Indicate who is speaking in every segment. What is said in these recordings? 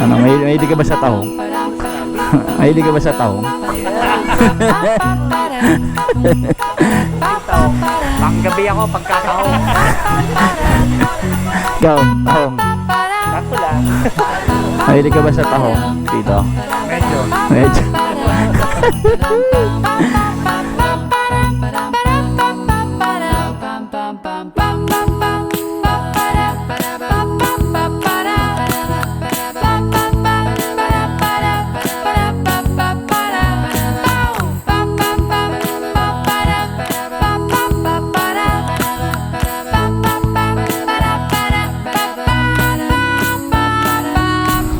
Speaker 1: Ano, mahilig ka ba sa tahong? Mahilig ka ba sa tahong?
Speaker 2: Panggabi ako pagkatahong.
Speaker 1: Ikaw, tahong.
Speaker 2: Sakto lang.
Speaker 1: Mahilig ka ba sa tahong, Tito?
Speaker 2: Medyo.
Speaker 1: Medyo.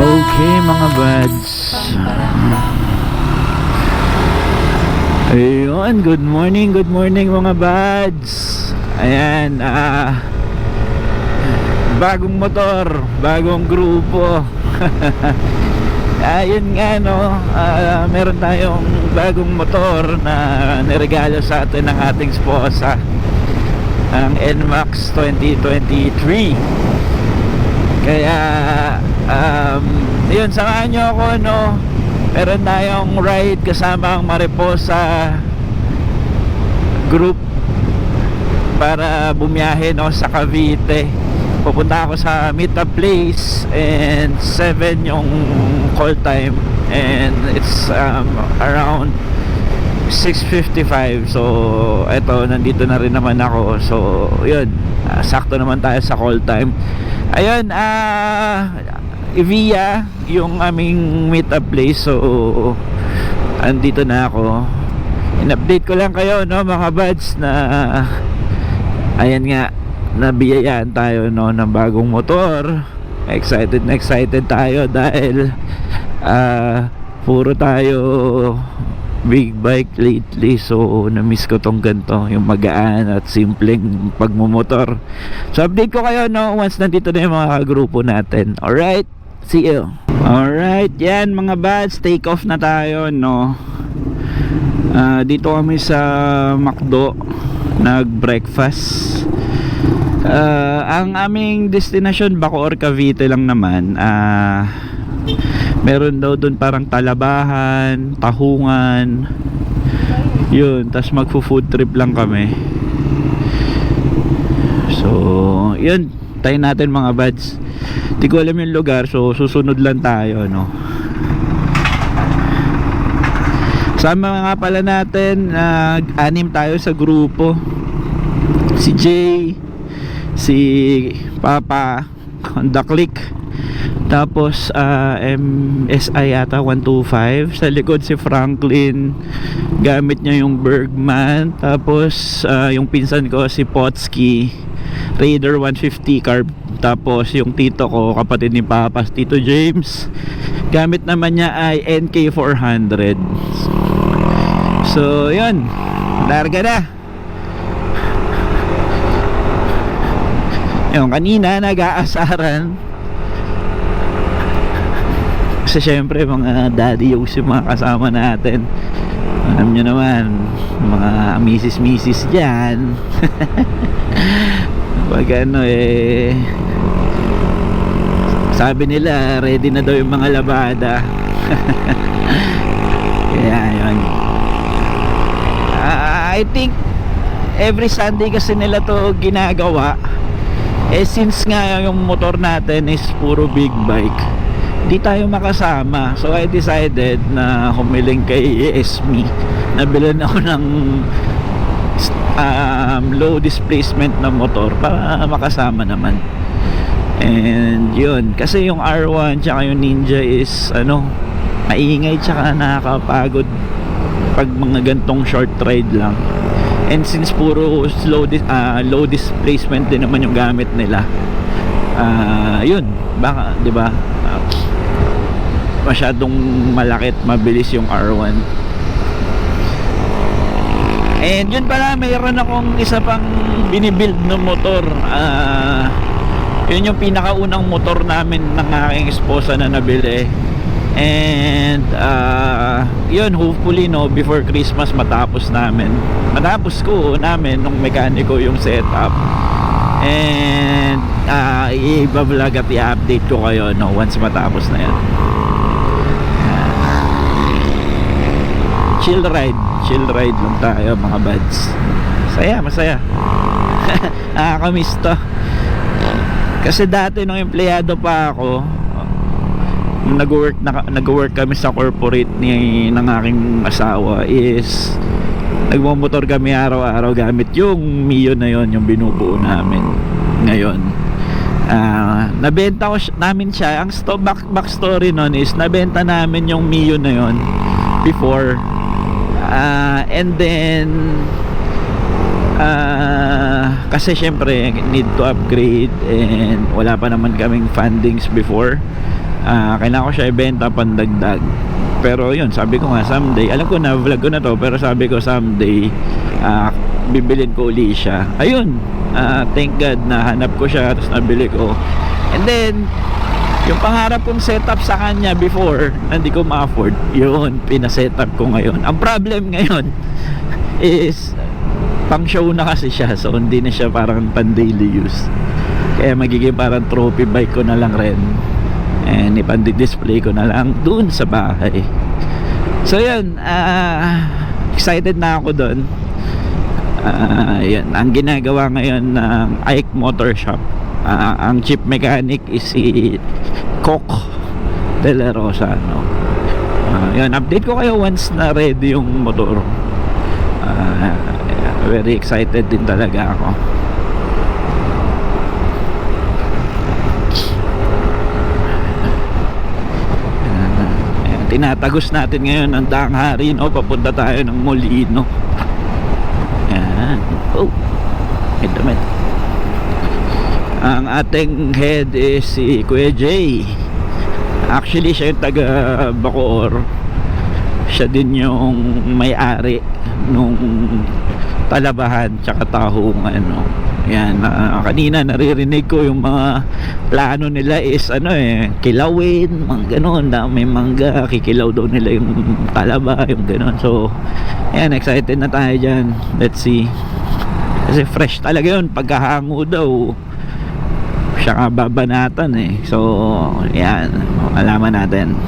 Speaker 1: Okay mga buds, ayun, good morning mga buds. Ayan, bagong motor, bagong grupo. Ayun nga no, meron tayong bagong motor na niregalo sa atin ng ating sposa, ang NMAX 2023. Kaya yun, samahan nyo ako no. Meron tayong ride kasama ang Mariposa group para bumiyahe no sa Cavite. Pupunta ako sa meet up place and 7 yung call time and it's around 6:55. So eto, nandito na rin naman ako. So yun, sakto naman tayo sa call time. Ayun, via yung aming meet up place. So andito na ako. In-update ko lang kayo no mga buds na ayan nga, nabiyayaan tayo no ng bagong motor. Excited na excited tayo dahil puro tayo big bike lately. So na-miss ko tong ganito, yung magaan at simpleng pagmumotor. So update ko kayo no once nandito na yung mga grupo natin. Alright, see you. Alright, yan mga buds, take off na tayo no. Dito kami sa McDo, nag-breakfast. Ang aming destination Bacoor, Cavite lang naman. Meron daw dun parang Talabahan, Tahungan, yun, tas magfo-food trip lang kami. So yun, tayo natin mga buds. Di ko alam yung lugar, so susunod lang tayo no. Sama nga pala natin, anim tayo sa grupo. Si Jay, si Papa, Honda Click, tapos MSI yata 125. Sa likod si Franklin, gamit niya yung Bergman. Tapos yung pinsan ko si Potsky, Raider 150 carb. Tapos yung tito ko, kapatid ni Papa, Tito James, gamit naman niya ay NK 400. So yun, larga na. Yung kanina nag-aasaran kasi syempre mga daddy yung mga kasama natin. Alam nyo naman, mga misis dyan. Pag ano sabi nila ready na daw yung mga labada. Kaya yun, I think every Sunday kasi nila to ginagawa. Since nga yung motor natin is puro big bike, di tayo makasama. So I decided na humiling kay ESME. Nabilan ako ng low displacement na motor para makasama naman. And yun, kasi yung R1 tsaka yung Ninja is maingay tsaka nakakapagod pag mga gantong short ride lang. And since puro low displacement din naman yung gamit nila, yun, baka 'di ba, masyadong malaki at mabilis yung R1. And yun pala, mayroon akong isa pang binibuild na motor. Yun yung pinakaunang motor namin ng aking esposa na nabili. And yun, hopefully before Christmas matapos ko namin nung mekaniko yung setup. And i-vlog at i-update ko kayo once matapos na yan. Chill ride lang tayo mga buds. Masaya nakakamiss to. Kasi dati nung empleyado pa ako, nag-work kami sa corporate ng aking asawa, is nagmomotor kami araw-araw gamit yung Mio na yon, yung binubuo namin ngayon. Nabenta namin siya. Ang backstory nun is nabenta namin yung Mio na yon before, and then kasi syempre need to upgrade and wala pa naman kaming fundings before. Kailangan ko siya ibenta pandagdag. Pero yun, sabi ko nga someday, alam ko na vlog ko na to, pero sabi ko someday bibilin ko uli siya. Ayun, thank God na hanap ko siya, tapos nabili ko. And then yung pangarap kong setup sa kanya before, hindi ko ma-afford, yun, pina-setup ko ngayon. Ang problem ngayon is pang show na kasi siya, so hindi na siya parang pan daily use. Kaya magiging parang trophy bike ko na lang rin, and ipandi-display ko na lang dun sa bahay. So yun, excited na ako dun. Yan, ang ginagawa ngayon ng Ike Motor Shop, ang chief mechanic is si Coc De La Rosa, yan, update ko kayo once na ready yung motor. Very excited din talaga ako. Tinatagos natin ngayon ang tanghari, papunta tayo ng Molino. Yan. Wait a minute. Ang ating head is si Kuya Jay. Actually siya yung taga Bacoor. Siya din yung may-ari nung Talabahan tsaka Tahungan, Yan, kanina naririnig ko yung mga plano nila is kilawin, mga ganon, may mangga, kikilaw daw nila yung Talaba, yung ganon. So yan, excited na tayo dyan. Let's see, kasi fresh talaga yun, pagkahango daw siya nga babanatan so yan, alaman natin.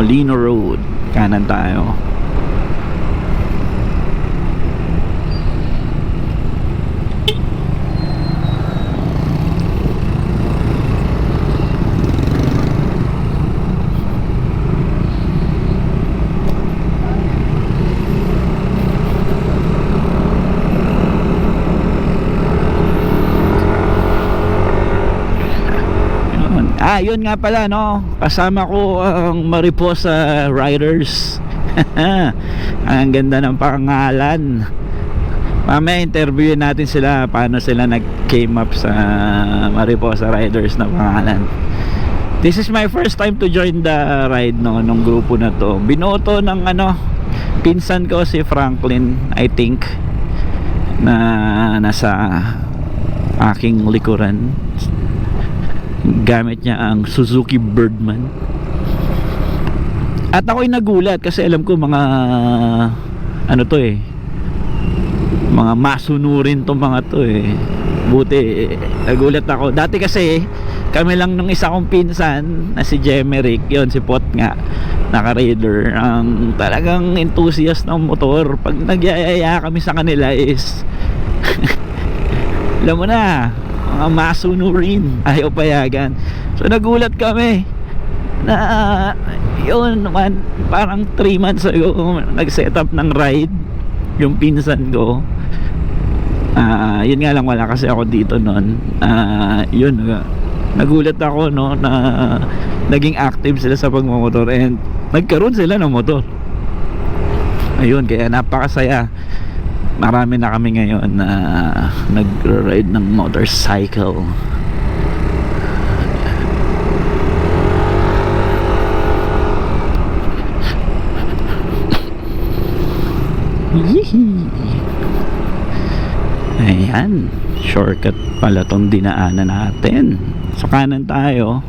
Speaker 1: Molino Road, kanan tayo. Yun nga pala, kasama ko ang Mariposa Riders. Ang ganda ng pangalan. Mamaya interviewin natin sila, paano sila nag-came up sa Mariposa Riders na pangalan. This is my first time to join the ride, nung grupo na to. Binoto ng pinsan ko, si Franklin, I think, na nasa aking likuran. Gamit niya ang Suzuki Birdman. At ako'y nagulat kasi alam ko mga mga masunurin tong mga to Buti nagulat ako. Dati kasi kami lang nung isa kong pinsan na si Jemerick, yon, si Pot nga, naka-raider, ang talagang enthusiast ng motor. Pag nagyayaya kami sa kanila is alam mo na, mga masunurin, ayaw payagan. So nagulat kami na yun man, parang 3 months ago nag-set up ng ride yung pinsan ko. Yun nga lang, wala kasi ako dito noon. Yun, nagulat ako, no, na naging active sila sa pagmamotor and nagkaroon sila ng motor. Ayun, kaya napakasaya. Marami na kami ngayon na nag-ride ng motorcycle. Yee! Ayan, shortcut pala tong dinaanan natin. Sa kanan tayo.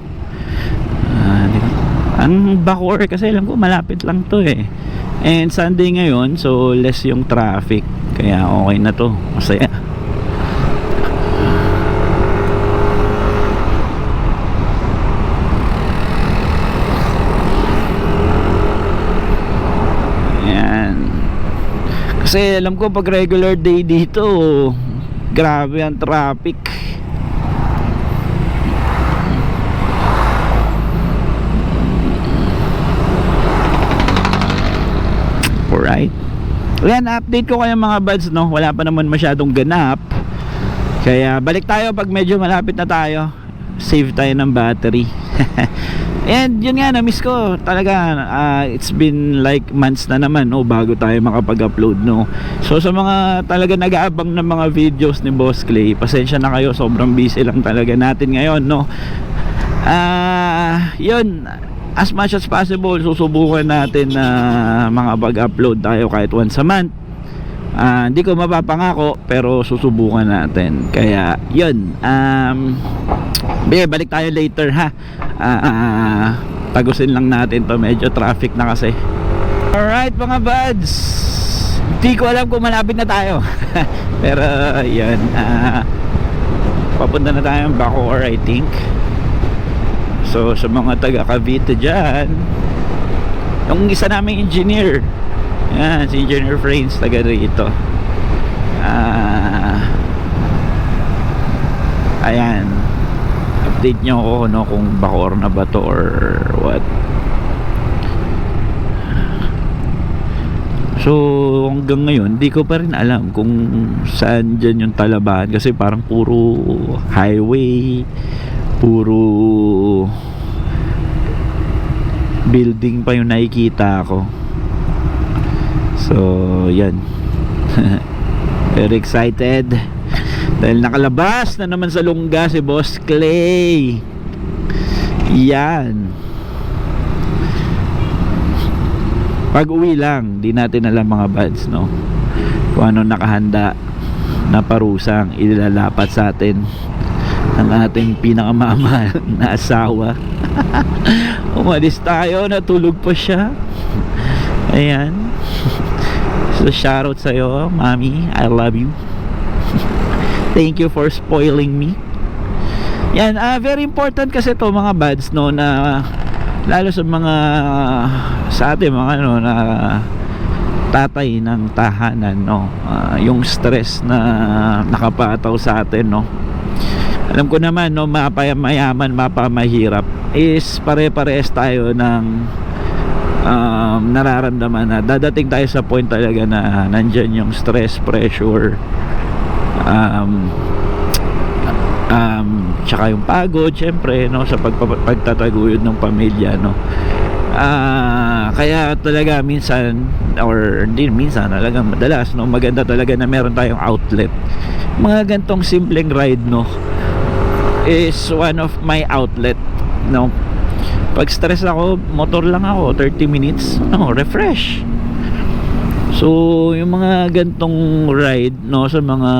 Speaker 1: Ang Bacoor kasi alam ko malapit lang to eh. And Sunday ngayon, so less yung traffic. Kaya okay na to, masaya. Ayan. Kasi alam ko pag regular day dito, grabe ang traffic. Alright. Ayan, update ko kayo mga buds, no? Wala pa naman masyadong ganap. Kaya balik tayo pag medyo malapit na tayo. Save tayo ng battery. And yun nga, na-miss ko talaga. It's been like months na naman, no, bago tayo makapag-upload, no. So sa mga talaga nag-aabang ng mga videos ni Boss Clay, pasensya na kayo, sobrang busy lang talaga natin ngayon, no. Yun, as much as possible susubukan natin na makapag-upload tayo kahit once a month. Hindi ko mapapangako, pero susubukan natin. Kaya yun, balik tayo later, ha. Tagusin lang natin to, medyo traffic na kasi. Alright mga buds, hindi ko alam kung malapit na tayo. Pero yun, papunta na tayo ng Bacoor, I think. So sa mga taga Cavite dyan, yung isa naming engineer, yan, si Engineer Frains, taga rito. Ayan, update nyo ako, no, kung Bacoor na ba to or what. So hanggang ngayon di ko pa rin alam kung saan dyan yung Talabahan, kasi parang puro highway, puro building pa yung nakikita ko. So yan. Very excited dahil nakalabas na naman sa lungga si Boss Clay. Yan. Pag uwi lang, di natin alam mga buds, no, kung ano nakahanda na parusang ilalapat sa atin ang ating pinakamamahal na asawa. Umalis tayo, natulog pa siya. Ayan. So shoutout sa'yo, Mami, I love you. Thank you for spoiling me. Yan, very important kasi to mga buds, no, na lalo sa mga sa ating mga ano na tatay ng tahanan, no, yung stress na nakapataw sa atin, no. Alam ko naman, no, mapayaman, mapamahirap is pare-pares tayo ng nararamdaman na dadating tayo sa point talaga na nandyan yung stress, pressure, tsaka yung pagod, syempre, no, sa pagtataguyod ng pamilya, no. Kaya talaga minsan, or hindi minsan, talagang madalas, no, maganda talaga na meron tayong outlet. Mga gantong simpleng ride, no, is one of my outlet, no. Pag stress ako, motor lang ako, 30 minutes, no, refresh. So yung mga gantong ride, no, sa mga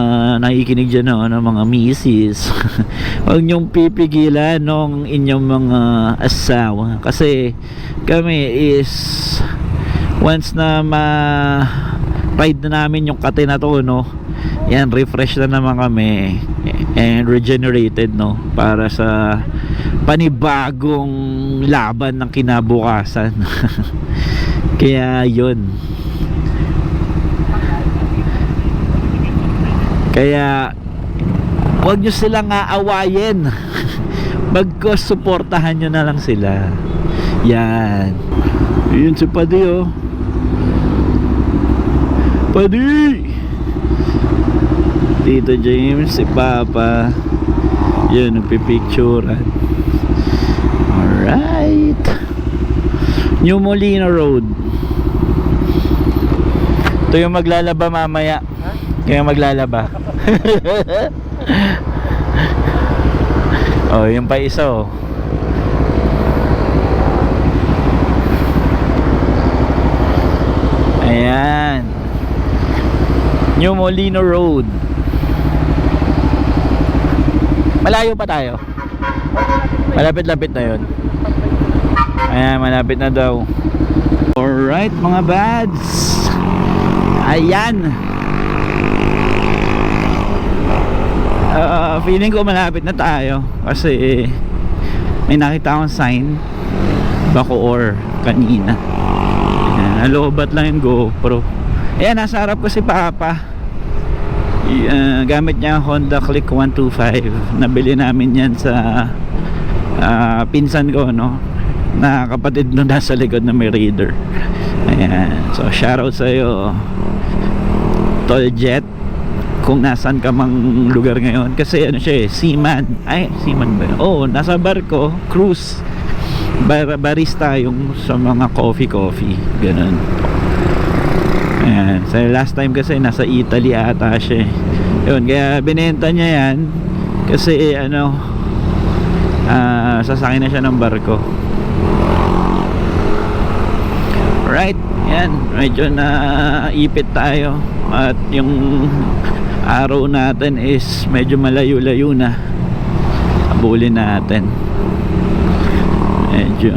Speaker 1: nakikinig dyan, no, ng mga misis, huwag nyong pipigilan nung inyong mga asawa, kasi kami is once na ma-ride na namin yung kate na to, no, yan, refresh na naman kami and regenerated, no, para sa panibagong laban ng kinabukasan. Kaya yun, kaya Huwag nyo silang aawayin. Bagkos suportahan nyo na lang sila. Yan. Yun si Padi, oh. Padi! Tito James, si Papa. Yun, nagpipicturean. Alright. New Molina Road. Ito yung maglalaba mamaya. Kaya maglalaba. Oh, yung pa isa, oh. Ayan. New Molino Road. Malayo pa tayo. Malapit-lapit na yun. Ayan, malapit na daw. Alright, mga bads. Ayan. Feeling ko malapit na tayo kasi may nakita akong sign Bacoor kanina. Ayan, nalobat lang yung GoPro. Ayan, nasa harap ko si Papa. Gamit niya Honda Click 125. Nabili namin yan sa pinsan ko, no, na kapatid nung nasa likod na may reader. Ayan, so shoutout sa'yo, Tol Jet, kung nasan ka mang lugar ngayon. Kasi ano siya, seaman. Ay, seaman ba yun? Oo, nasa barko, cruise, barista yung sa mga coffee ganun. Ayan, sa last time kasi nasa Italy ata siya. Yun, kaya binenta niya yan kasi ano, sasakay na siya ng barko. Right, yan, medyo naipit tayo at yung araw natin is medyo malayo-layo na. Habulin natin. Medyo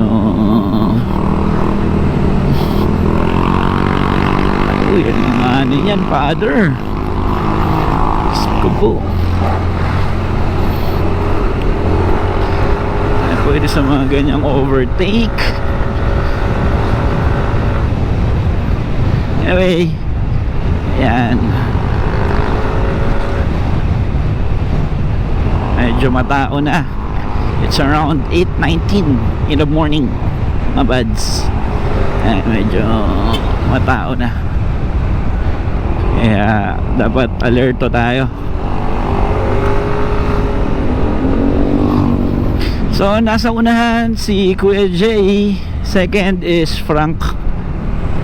Speaker 1: uy, ano yan, father? Sko po. Pwede sa mga ganyang overtake. Anyway, yan, medyo matao na. It's around 8:19 in the morning, mga buds. Medyo matao na, kaya dapat alerto tayo. So nasa unahan si Kuya Jay, second is Frank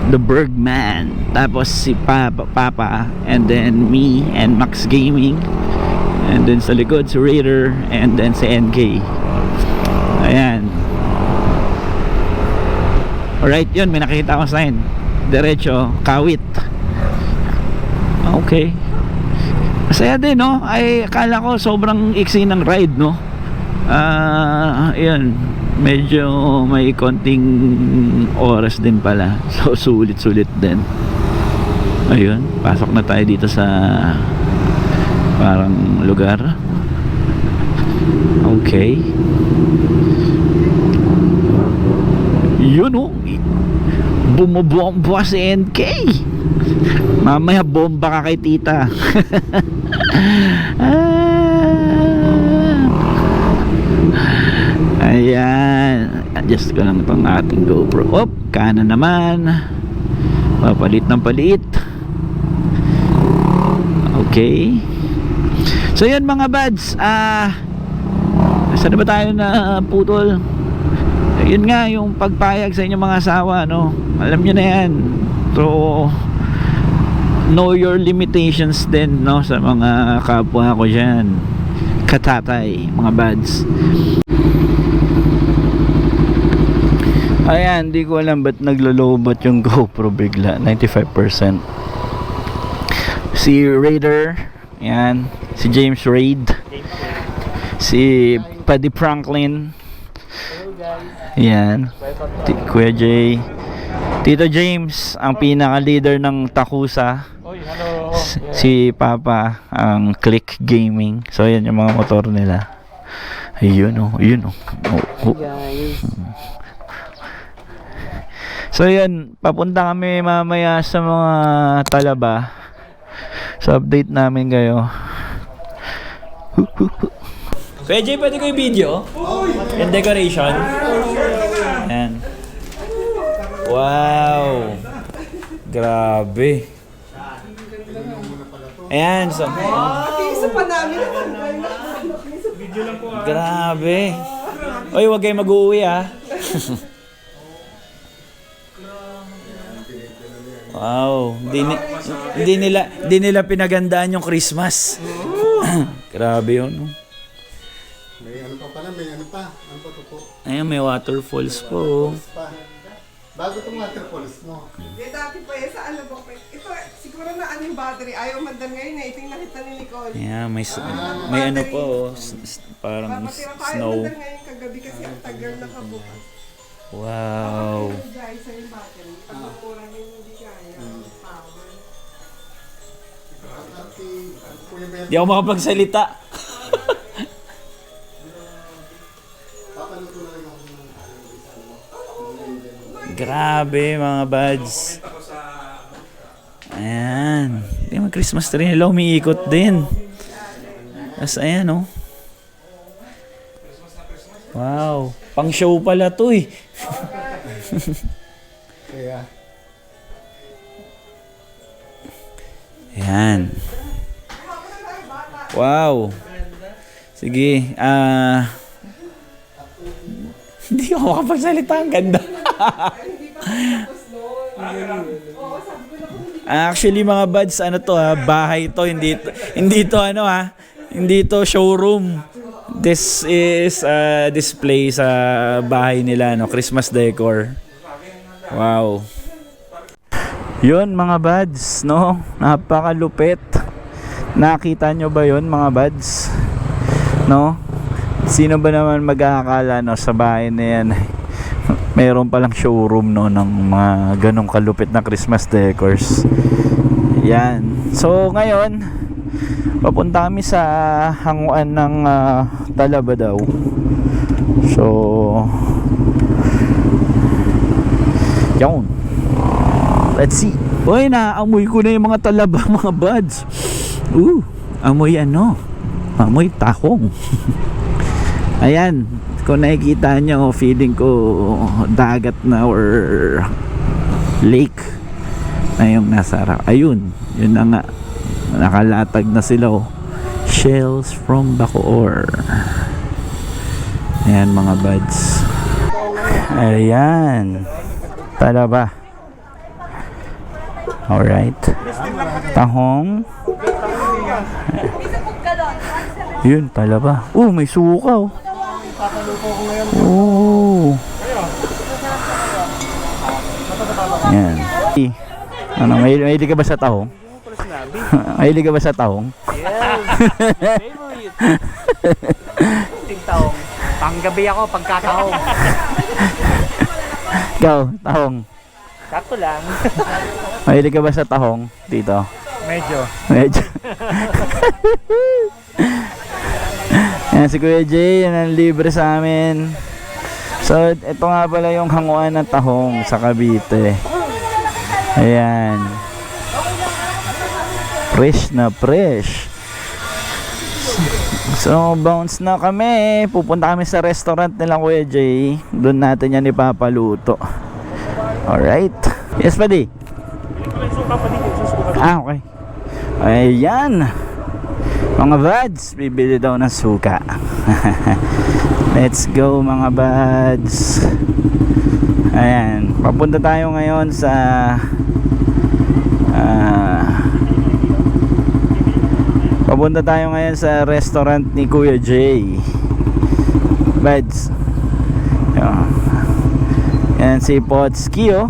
Speaker 1: the Bergman, tapos si Papa, and then me and Max Gaming, and then sa likod si Raider, and then si NK. Ayan. Alright, yun, may nakita akong sign, diretso, Kawit. Okay, masaya din, no? Ay, akala ko sobrang iksi ng ride, no? Ayan, medyo may konting oras din pala. So sulit-sulit din. Ayun, pasok na tayo dito sa parang lugar. Okay. Yun, oh, bumubomba si NK. Mamaya bomba ka kay tita. Ayan, adjust ko lang itong ating GoPro. Op, kanan naman, papalit ng palit. Okay. So yun mga buds, saan ba tayo na putol? Yun nga, yung pagpayag sa inyong mga asawa, no? Alam nyo na yan. So know your limitations din, no, sa mga kapwa ko dyan, katatay, mga buds. Ayan, di ko alam ba't naglolobot yung GoPro bigla. 95%. Si Raider, yan, si James Raid, si Paddy Franklin, yan, Kuya Jay, Tito James, ang pinaka-leader ng Takusa, si Papa, ang Click Gaming. So yan yung mga motor nila. Ayun, oh, yun, oh. So yun, papunta kami mamaya sa mga Talaba. So update namin kayo. Kuya Jay, pwede ko yung video? Yung decoration? Ayan. Wow! Grabe. Ayan, so... Grabe. Oy, wag kayo mag-uwi ah. Wow, hindi nila pinagandaan yung Christmas. Grabe yun. No?
Speaker 3: May ano pa pala, may ano pa. Ano pa to po?
Speaker 1: Ayun, may waterfalls po.
Speaker 3: Bago itong waterfalls mo.
Speaker 4: Dati pa yan sa ano ba? Ito, siguro na ano yung battery. Ayaw mandan ngayon eh. Ito yung nakita ni Nicole.
Speaker 1: Yeah, may ano po, parang
Speaker 4: Papatira pa ayaw
Speaker 1: snow.
Speaker 4: mandan ngayon kagabi kasi ang tagal nakabukas.
Speaker 1: Wow.
Speaker 4: Dahil sa yung battery. Pag mura yung hindi kaya. Power.
Speaker 3: Kuya Ben,
Speaker 1: Di ako makapagsalita.
Speaker 3: papaluto na lang ako ng isang mo.
Speaker 1: Grabe mga buds. Ayan. Yung Christmas tree nila umiikot din. Tapos ayan oh. Wow. Pang show pala to eh.
Speaker 3: Kaya,
Speaker 1: Ayan. Wow. Sige. Hindi ako makapagsalita. Ang ganda. Actually mga buds, ano to ha, bahay to, hindi to ano ha, hindi to showroom. This is a display sa bahay nila, no, Christmas decor. Wow. Yun mga buds, no, napakalupit. Nakita nyo ba yun mga buds? No? Sino ba naman mag-aakala no, sa bahay na yan mayroon palang showroom no ng mga ganong kalupit na Christmas decors. Yan. So ngayon papunta kami sa hanguan ng Talaba daw. So yun. Let's see. Uy, naamoy ko na yung mga talaba mga buds. Amoy ano? Amoy tahong. Ayan, kung nakikita nyo, feeling ko dagat na or lake na yung nasa harap. Ayun, yun na nga, nakalatag na sila oh. Shells from Bacoor. Ayan mga buds. Ayan, talaba. Alright, tahong. Yun, talaba. May suka oh. Oh. Yan. Ano, mahilig ka ba sa tahong? Mahilig ka ba sa tahong?
Speaker 2: Yes. Favorite. Tahong. Panggabi ako pagkatahong.
Speaker 1: Ikaw, tahong.
Speaker 2: Sakto lang.
Speaker 1: Mahilig ka ba sa tahong, Tito?
Speaker 2: Medyo.
Speaker 1: Yan si Kuya Jay, yan ang libre sa amin. So ito nga pala yung hanguan ng tahong sa Cavite. Ayan. Fresh na fresh. So bounce na kami. Pupunta kami sa restaurant nila Kuya Jay. Doon natin yan ipapaluto. Alright. Yes buddy. Okay. Ayan. Mga buds, bibili daw ng suka. Let's go mga buds. Ayan, papunta tayo ngayon sa restaurant ni Kuya Jay. Buds. Ayan si Potski oh.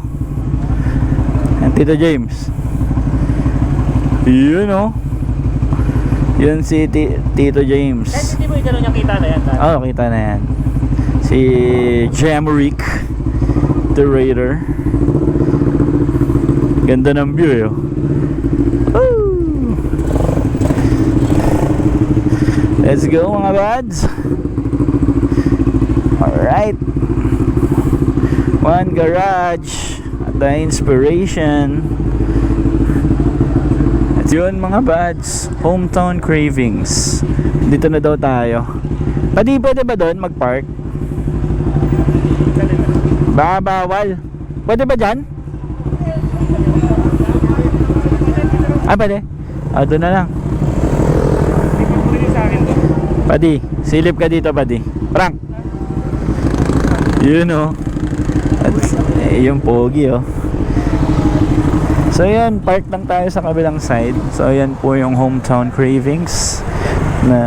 Speaker 1: Ayan Tito James. Yun oh. Yun si Tito James.
Speaker 2: Hindi mo yung gano'n yung kita na yan.
Speaker 1: Oo, kita na yan. Si Jamrick, the Raider. Ganda ng view eh. Woo! Let's go mga buds. Alright. One garage at the Inspiration. Yun mga buds, hometown cravings. Dito na daw tayo. Pwede ba doon mag-park? Baka bawal. Pwede ba dyan? Pwede. Doon na lang. Padi, silip ka dito, Padi. Frank. Yun oh. At yung pogi oh. So yan, park lang tayo sa kabilang side. So yan po yung hometown cravings na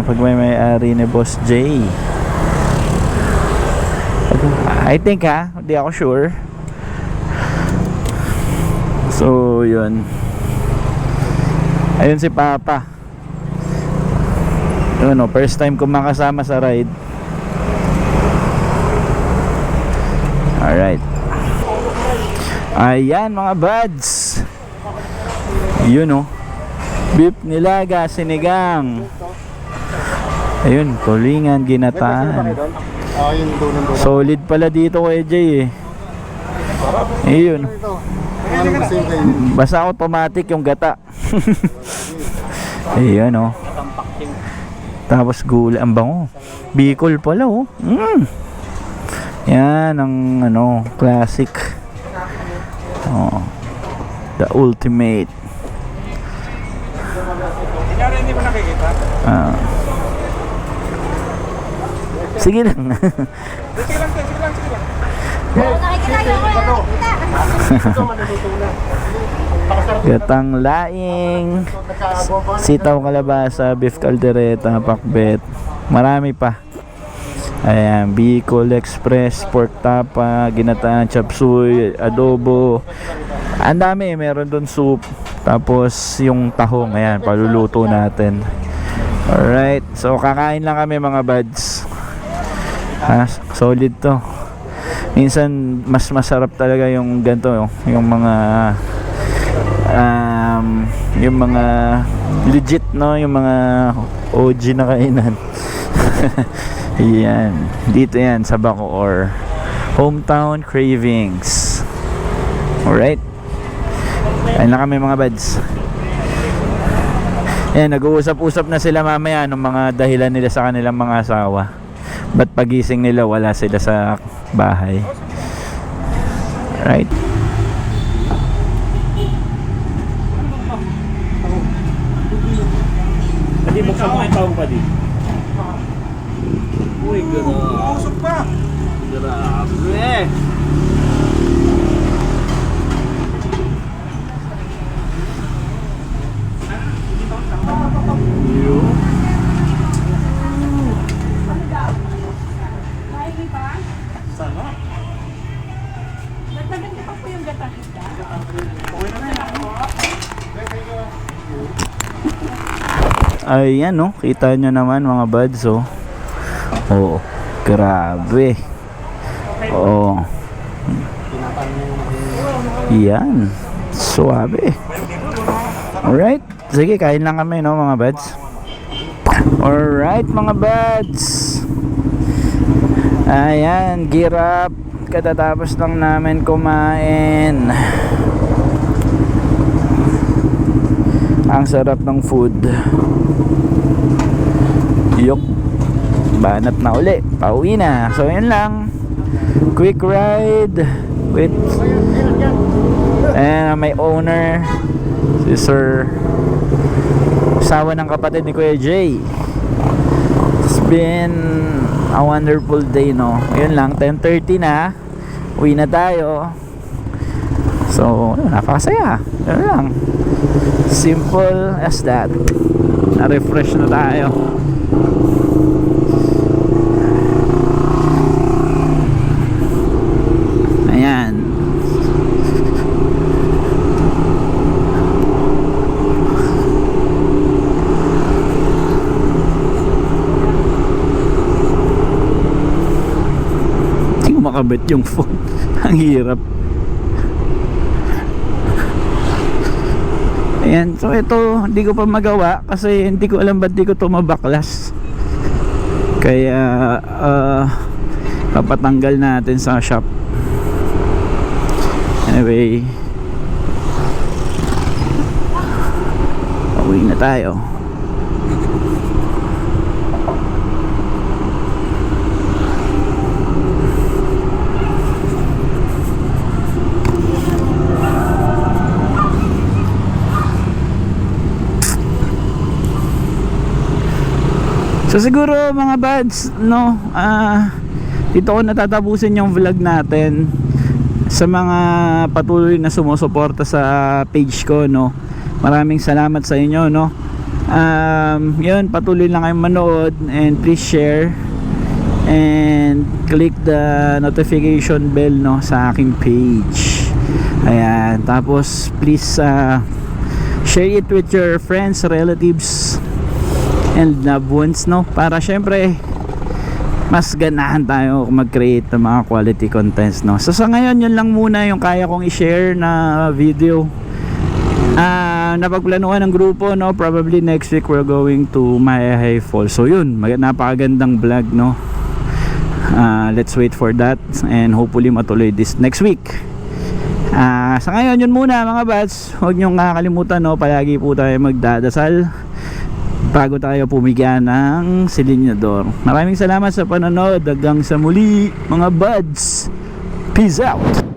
Speaker 1: pagmay-ari ni Boss J. I think hindi ako sure. So yun. Ayun si Papa. Yun oh, first time ko makasama sa ride. Alright. Ayan mga buds. Yun oh. Beef nilaga, sinigang. Ayun, tulingan, ginataan.
Speaker 3: Yung doon.
Speaker 1: Solid pala dito kay Jay eh. Ayun.
Speaker 3: Ano kasi yung kayo?
Speaker 1: Basta automatic yung gata. Ayun oh. Tapos gulay, ang bango. Bicol pala oh. Yan ang classic. Oh. The ultimate.
Speaker 2: Hindi mo nakikita?
Speaker 1: Sige lang.
Speaker 2: Sige lang.
Speaker 1: Gatang laing, sitaw kalabasa, beef caldereta, pakbet. Marami pa. Ayan, Bicol Express, pork tapa, ginataan, chop suey, adobo. Ang dami, meron doon soup. Tapos yung tahong, ayan, paluluto natin. Alright, so kakain lang kami mga buds. Solid to. Minsan mas masarap talaga yung ganito, yung mga legit, no, yung mga OG na kainan. Yan, dito yan sa Bacoor, hometown cravings. Alright, ayun lang kami mga buds. Ayan, nag-uusap-usap na sila mamaya ng mga dahilan nila sa kanilang mga asawa. Ba't pagising nila wala sila sa bahay. Right.
Speaker 2: Pwede buksan mo yung tawag pa di. Uy, gano'n. Usok pa! Grabe! Sana?
Speaker 4: Nagdagan pa po yung gata.
Speaker 1: Ayan no, kita nyo naman mga buds oh. Oh, grabe. Oh. Yan, suabe. Alright, sige, kain lang kami no mga buds. Alright mga buds. Ayan, gear up. Katatapos lang namin kumain. Ang sarap ng food. Yok. Banat na uli. Pauwi na. So yun lang. Quick ride with my owner, si Sir, asawa ng kapatid ni Kuya Jay. It's been a wonderful day, no. Yun lang, 10:30 na. Uwi na tayo. So, napakasaya. Yun lang. Simple as that. Na-refresh na tayo. Ayan. Hindi ko makabit yung phone. Ang hirap. Ayan, so ito hindi ko pa magawa kasi hindi ko alam ba't di ko ito mabaklas. Kaya papatanggal natin sa shop. Anyway, tayo. So siguro mga buds, no, dito ko natatapusin yung vlog natin. Sa mga patuloy na sumusuporta sa page ko, no, maraming salamat sa inyo, no. Yun, patuloy lang kayong manood, and please share and click the notification bell, no, sa aking page. Ayan, tapos please share it with your friends, relatives and loved ones, no, para syempre mas ganahan tayo mag-create ng mga quality contents, no. So sa ngayon, yun lang muna yung kaya kong i-share na video. Napagplanuhan ng grupo, no, probably next week we're going to Mayahay Falls. So yun, napakagandang vlog, no. Let's wait for that and hopefully matuloy this next week. Sa ngayon, yun muna mga bats. Huwag niyong kakalimutan, no, palagi po tayo magdadasal bago tayo pumigyan ng silinyador. Maraming salamat sa panonood. Hanggang sa muli mga buds. Peace out.